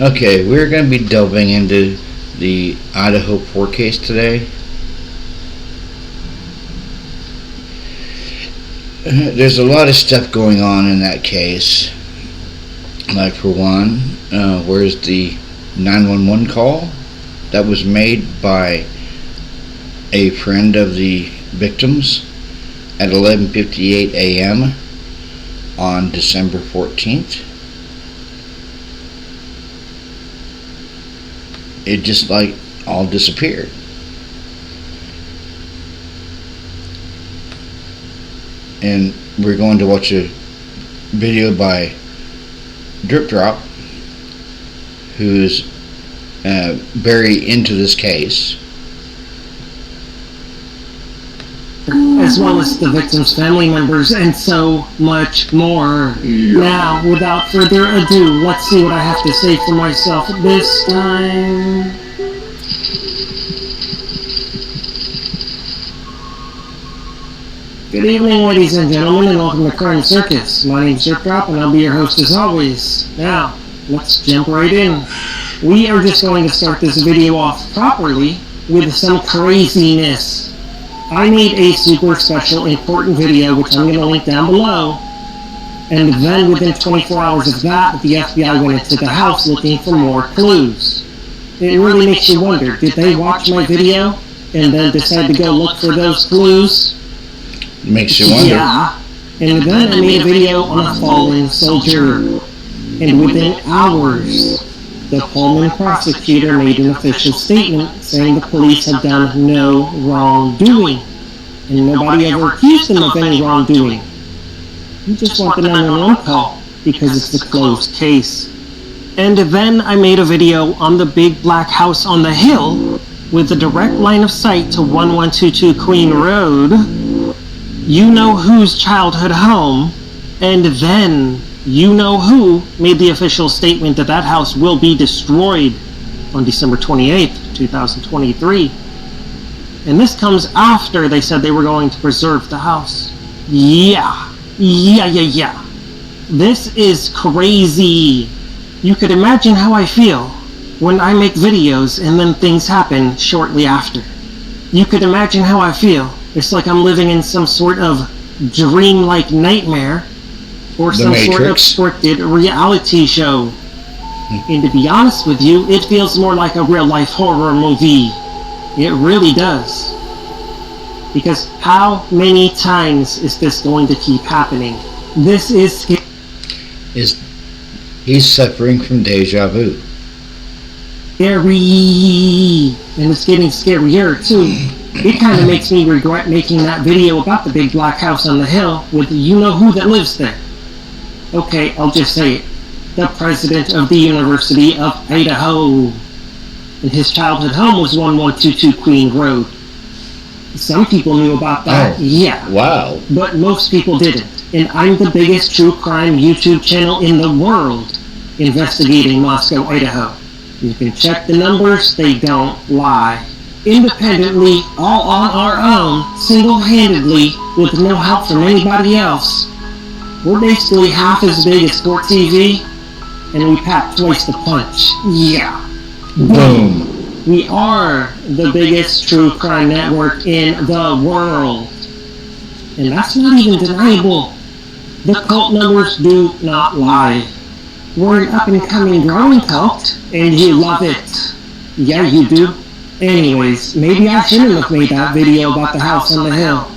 Okay, we're going to be delving into the Idaho court case today. There's a lot of stuff going on in that case. Like, for one, where's the 911 call that was made by a friend of the victims at 11:58 a.m. on December 14th? It just like all disappeared. And we're going to watch a video by Drip Drop, who's very into this case, as well as the victim's family members and so much more. Now, without further ado, let's see what I have to say for myself this time. Good evening, ladies and gentlemen, and welcome to Crime Circus. My name's Drip Drop, and I'll be your host as always. Now, let's jump right in. We are just going to start this video off properly with some craziness. I made a super special important video, which I'm going to link down below, and then within 24 hours of that, the FBI went into the house looking for more clues. It really makes you wonder, did they watch my video and then decide to go look for those clues? Makes you wonder. Yeah, and then I made a video on a fallen soldier, and within hours, the Pullman prosecutor made an official statement saying the police had done no wrongdoing, and nobody ever accused them of any wrongdoing. You just want the 911 call because it's a closed case. And then I made a video on the big black house on the hill with a direct line of sight to 1122 Queen Road. You know whose childhood home, and then you know who made the official statement that that house will be destroyed on December 28th, 2023. And this comes after they said they were going to preserve the house. Yeah. This is crazy. You could imagine how I feel when I make videos and then things happen shortly after. You could imagine how I feel. It's like I'm living in some sort of dream-like nightmare or some sort of scripted reality show. And to be honest with you, it feels more like a real-life horror movie. It really does. Because how many times is this going to keep happening? This is He's suffering from deja vu. Scary. And it's getting scarier too. It kind of makes me regret making that video about the big black house on the hill with you know who that lives there. Okay, I'll just say it. The president of the University of Idaho. And his childhood home was 1122 Queen Road. Some people knew about that, yeah. Wow. But most people didn't. And I'm the biggest true crime YouTube channel in the world investigating Moscow, Idaho. You can check the numbers, they don't lie. Independently, all on our own, single-handedly, with no help from anybody else. We're basically half as big as Sport TV, and we pack twice the punch. Yeah. Boom. We are the biggest true crime network in the world. And that's not even deniable. The cult numbers do not lie. We're an up-and-coming growing cult, and you love it. Yeah, you do. Anyways, maybe I shouldn't have made that video about the house on the hill.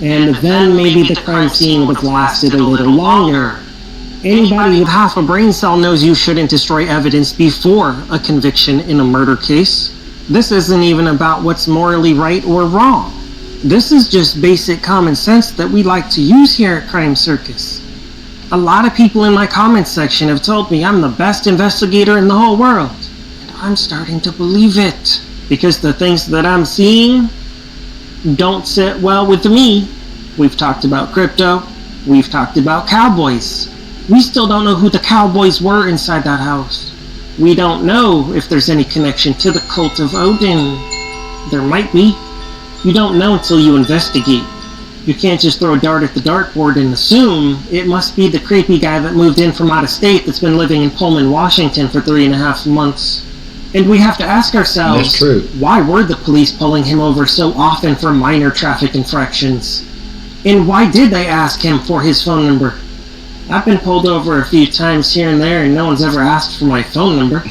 And then maybe the crime scene would have lasted a little longer. Anybody with half a brain cell knows you shouldn't destroy evidence before a conviction in a murder case. This isn't even about what's morally right or wrong. This is just basic common sense that we like to use here at Crime Circus. A lot of people in my comments section have told me I'm the best investigator in the whole world. And I'm starting to believe it. Because the things that I'm seeing don't sit well with me. We've talked about crypto. We've talked about cowboys. We still don't know who the cowboys were inside that house. We don't know if there's any connection to the cult of Odin. There might be. You don't know until you investigate. You can't just throw a dart at the dartboard and assume it must be the creepy guy that moved in from out of state that's been living in Pullman, Washington for 3.5 months. And we have to ask ourselves, that's true. Why were the police pulling him over so often for minor traffic infractions? And why did they ask him for his phone number? I've been pulled over a few times here and there and no one's ever asked for my phone number.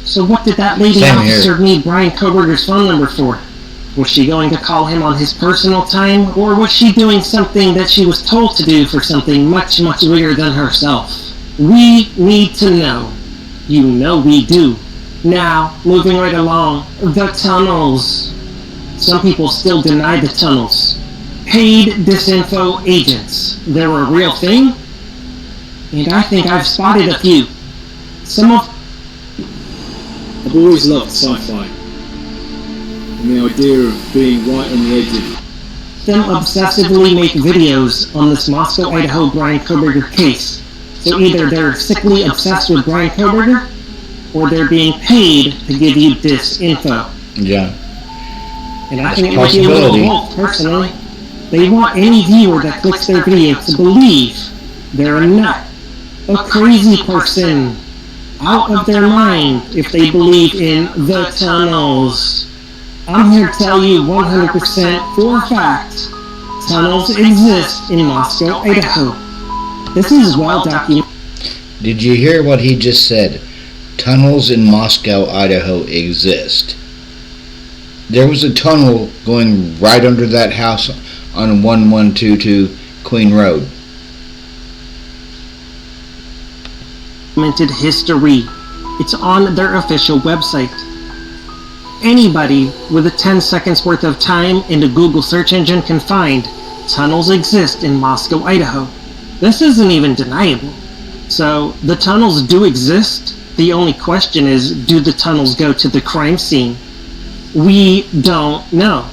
So what did that lady Same officer here. need Brian Koberger's phone number for? Was she going to call him on his personal time, or was she doing something that she was told to do for something much, much bigger than herself? We need to know. You know we do. Now, moving right along, the tunnels. Some people still deny the tunnels. Paid disinfo agents. They're a real thing? And I think I've spotted a few. Some of... I've always loved sci-fi, and the idea of being right on the edge of them obsessively make videos on this Moscow, Idaho Brian Koberger case. So either they're sickly obsessed with Brian Koberger, or they're being paid to give you disinfo. Yeah. And I think it might be a little both, personally. They want any viewer that clicks their video to believe they're a nut, a crazy person, out of their mind if they believe in the tunnels. I'm here to tell you 100% for a fact, tunnels exist in Moscow, Idaho. This is well documented. Did you hear what he just said? Tunnels in Moscow, Idaho exist. There was a tunnel going right under that house on 1122 Queen Road. History. It's on their official website. Anybody with a 10 seconds worth of time in the Google search engine can find tunnels exist in Moscow, Idaho. This isn't even deniable. So the tunnels do exist. The only question is, do the tunnels go to the crime scene? We don't know.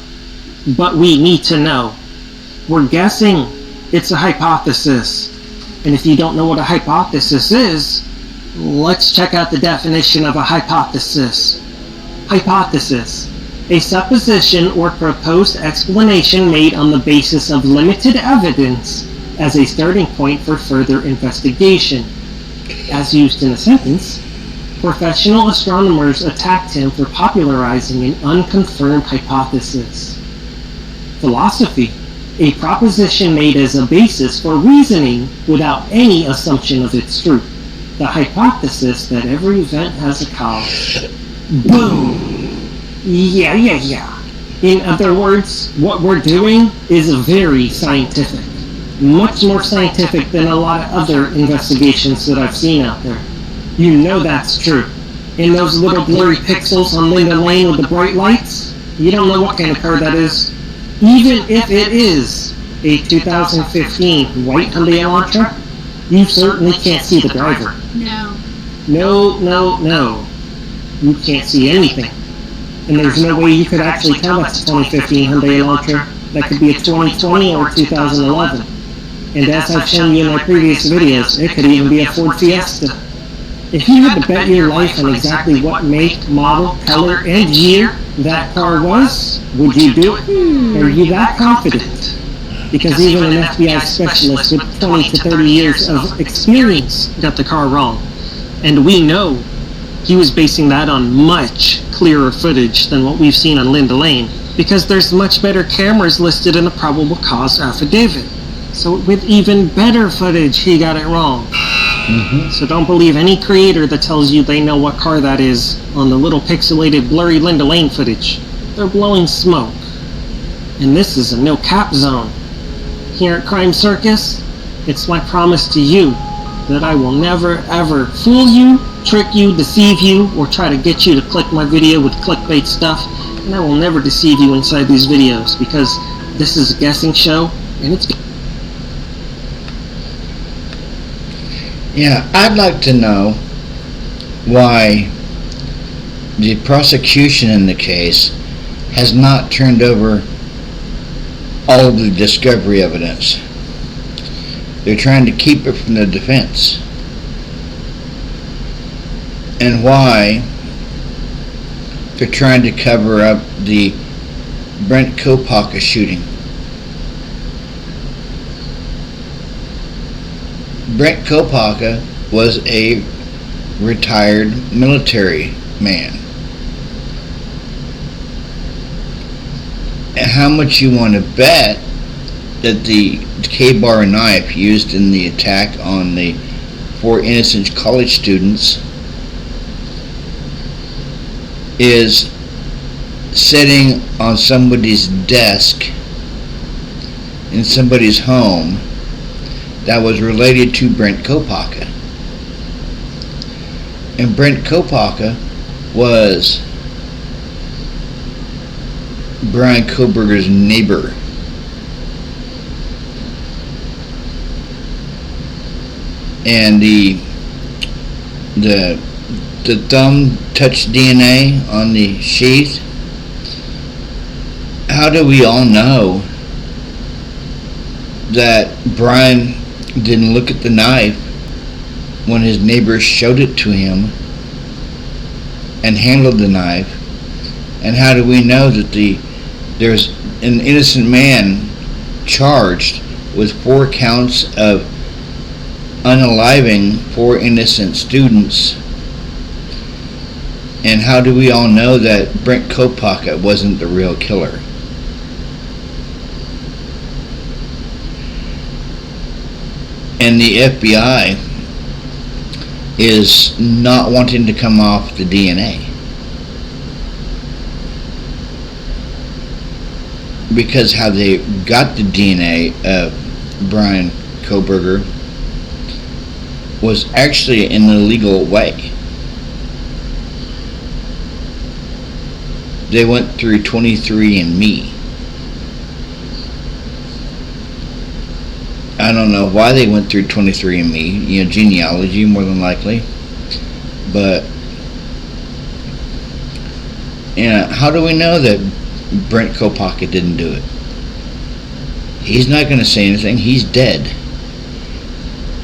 But we need to know. We're guessing. It's a hypothesis. And if you don't know what a hypothesis is, let's check out the definition of a hypothesis. Hypothesis. A supposition or proposed explanation made on the basis of limited evidence as a starting point for further investigation. As used in a sentence, professional astronomers attacked him for popularizing an unconfirmed hypothesis. Philosophy. A proposition made as a basis for reasoning without any assumption of its truth. The hypothesis that every event has a cause. Boom! Yeah. In other words, what we're doing is very scientific. Much more scientific than a lot of other investigations that I've seen out there. You know that's true. In those little blurry pixels on Linda Lane with the bright lights, you don't know what kind of car that is. Even if it is a 2015 white Hyundai Elantra, you certainly can't see the driver. No. You can't see anything. And there's no way you could actually tell that's a 2015 Hyundai Elantra. That could be a 2020 or 2011. And as I've shown you in my previous videos, it could even be a Ford Fiesta. If you had to bet your life on exactly what make, model, color, and year that car was, would you do it? Are you that confident? Because even an FBI specialist with 20 to 30 years of experience got the car wrong. And we know he was basing that on much clearer footage than what we've seen on Linda Lane, because there's much better cameras listed in the probable cause affidavit. So with even better footage, he got it wrong. So don't believe any creator that tells you they know what car that is on the little pixelated blurry Linda Lane footage. They're blowing smoke. And this is a no-cap zone. Here at Crime Circus, it's my promise to you that I will never ever fool you, trick you, deceive you, or try to get you to click my video with clickbait stuff, and I will never deceive you inside these videos, because this is a guessing show, and it's... Yeah, I'd like to know why the prosecution in the case has not turned over all of the discovery evidence. They're trying to keep it from the defense. And why they're trying to cover up the Brent Kopaka shooting. Brent Kopaka was a retired military man. And how much you want to bet that the K-bar knife used in the attack on the 4 innocent college students is sitting on somebody's desk in somebody's home that was related to Brent Kopaka. And Brent Kopaka was Brian Kohberger's neighbor. And the thumb touch DNA on the sheath. How do we all know that Brian didn't look at the knife when his neighbor showed it to him and handled the knife? And how do we know that there's an innocent man charged with 4 counts of unaliving 4 innocent students? And how do we all know that Brent Kopaka wasn't the real killer? And the FBI is not wanting to come off the DNA. Because how they got the DNA of Brian Kohberger was actually in an illegal way. They went through 23andMe. I don't know why they went through 23andMe, genealogy more than likely. But, how do we know that Brent Kopaka didn't do it? He's not going to say anything. He's dead.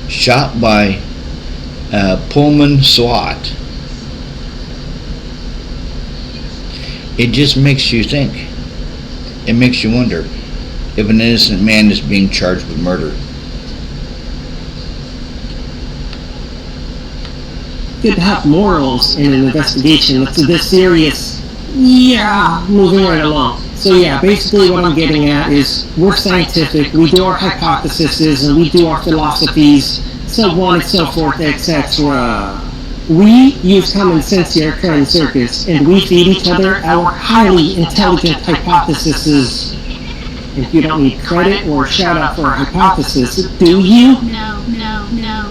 Shot by Pullman SWAT. It just makes you think. It makes you wonder if an innocent man is being charged with murder. Good to have morals in an investigation that's this serious. Yeah, moving right along. So yeah, basically what I'm getting at is we're scientific, we do our hypotheses, and we do our philosophies, so on and so forth, etc. We use common sense here at Current Circus, and we feed each other our highly intelligent hypotheses. If you don't need credit or shout out for a hypothesis, do you?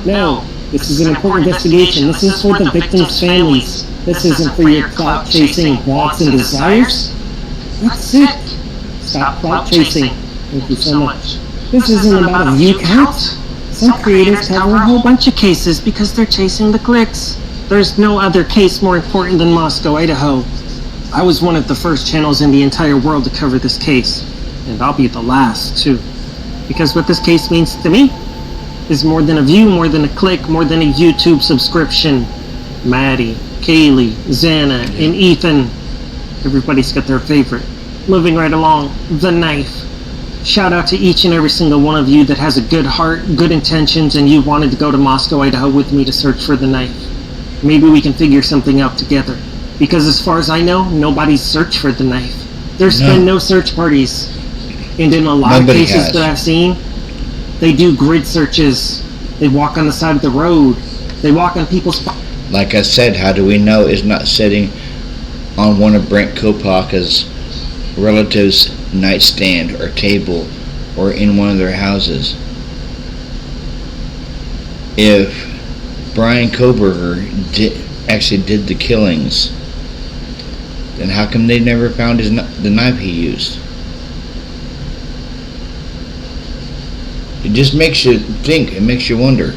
No. This is an important investigation. This is for the victims' families. This isn't for your clout-chasing wants and desires. That's it. Stop clout-chasing. Thank you so much. This isn't about a view count. Some creators cover a whole bunch of cases because they're chasing the clicks. There's no other case more important than Moscow, Idaho. I was one of the first channels in the entire world to cover this case. And I'll be the last, too. Because what this case means to me is more than a view, more than a click, more than a YouTube subscription. Maddie, Kaylee, Xana, and Ethan. Everybody's got their favorite. Moving right along, the knife. Shout out to each and every single one of you that has a good heart, good intentions, and you wanted to go to Moscow, Idaho with me to search for the knife. Maybe we can figure something out together. Because as far as I know, nobody's searched for the knife. There's been no search parties. And in a lot of cases that I've seen, they do grid searches. They walk on the side of the road. They walk on people's... Like I said, how do we know it's not sitting on one of Brent Kopaka's relatives' nightstand or table or in one of their houses? If Brian Kohberger actually did the killings, then how come they never found the knife he used? It just makes you think. It makes you wonder.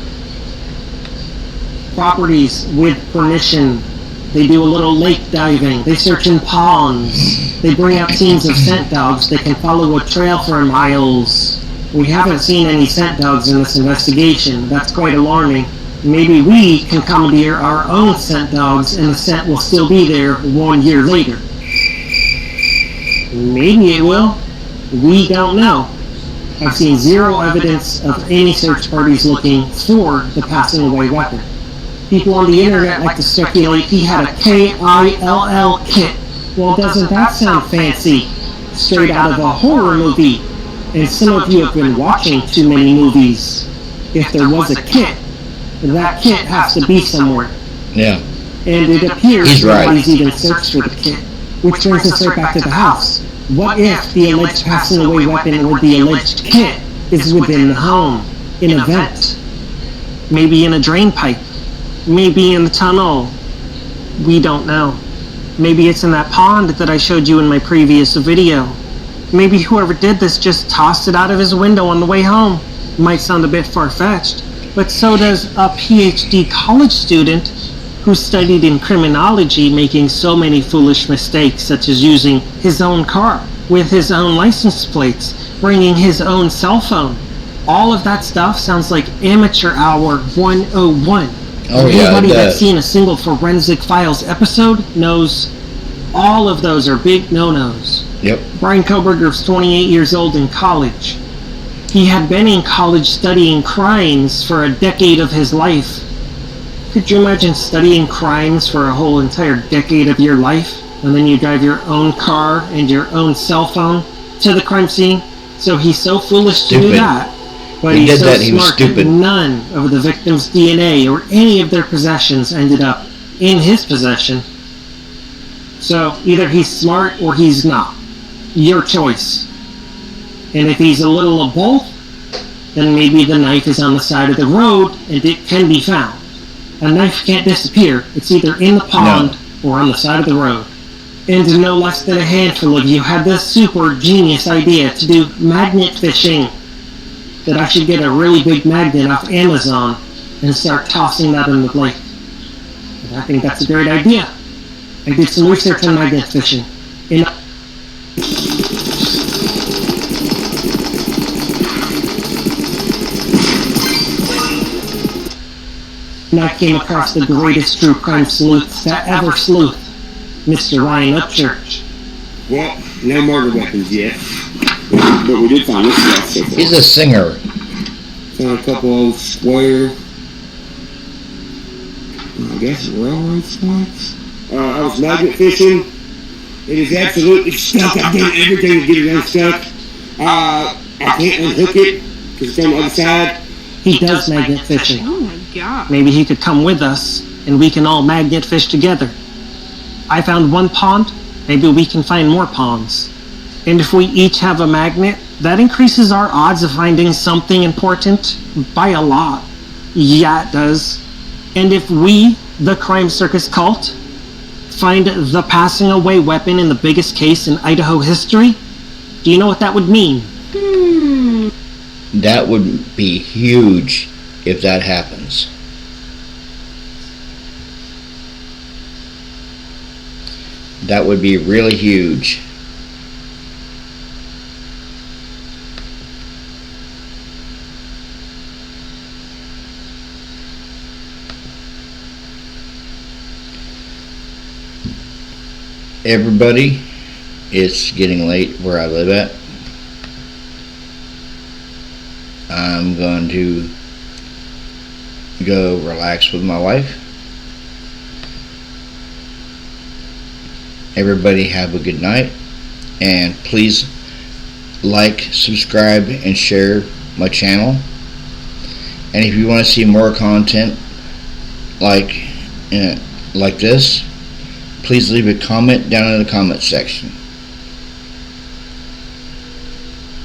Properties with permission. They do a little lake diving. They search in ponds. They bring out teams of scent dogs. They can follow a trail for miles. We haven't seen any scent dogs in this investigation. That's quite alarming. Maybe we can commandeer our own scent dogs and the scent will still be there 1 year later. Maybe it will. We don't know. I've seen zero evidence of any search parties looking for the passing away weapon. People on the internet like to speculate he had a KILL kit. Well, doesn't that sound fancy? Straight out of a horror movie. And some of you have been watching too many movies. If there was a kit, that kit has to be somewhere. Yeah. And it appears He's right. nobody's even searched for the kit. Which brings us right back to the house. What if the alleged passing away weapon or the alleged kit is within the home, in a vent? Maybe in a drain pipe. Maybe in the tunnel. We don't know. Maybe it's in that pond that I showed you in my previous video. Maybe whoever did this just tossed it out of his window on the way home. Might sound a bit far-fetched, but so does a PhD college student who studied in criminology, making so many foolish mistakes, such as using his own car with his own license plates, bringing his own cell phone. All of that stuff sounds like Amateur Hour 101. Anybody that's seen a single Forensic Files episode knows all of those are big no-nos. Yep. Brian Koberger's 28 years old in college. He had been in college studying crimes for a decade of his life. Could you imagine studying crimes for a whole entire decade of your life, and then you drive your own car and your own cell phone to the crime scene? So he's so foolish to do that, but he's so smart that none of the victim's DNA or any of their possessions ended up in his possession. So either he's smart or he's not. Your choice. And if he's a little of both, then maybe the knife is on the side of the road and it can be found. A knife can't disappear. It's either in the pond or on the side of the road. And no less than a handful of you had this super genius idea to do magnet fishing. That I should get a really big magnet off Amazon and start tossing that in the lake. And I think that's a great idea. I did some research on magnet fishing. And I came across the greatest true crime sleuth that ever sleuthed, Mr. Ryan Upchurch. Well, no murder weapons yet, but we did find this stuff so far. He's a singer. Found a couple old square, I guess railroad spikes. I was magnet fishing. It is absolutely stuck. I've done everything to get it unstuck. I can't unhook it because it's on the other side. He does magnet fishing. Oh my god. Maybe he could come with us and we can all magnet fish together. I found one pond, maybe we can find more ponds. And if we each have a magnet, that increases our odds of finding something important by a lot. Yeah, it does. And if we, the Crime Circus cult, find the passing away weapon in the biggest case in Idaho history, do you know what that would mean? That would be huge if that happens. That would be really huge. Everybody, it's getting late where I live at. I'm going to go relax with my wife. Everybody have a good night, and please like, subscribe, and share my channel. And if you want to see more content like this, please leave a comment down in the comment section.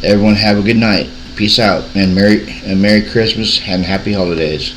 Everyone have a good night. Peace out, and Merry Christmas and Happy Holidays.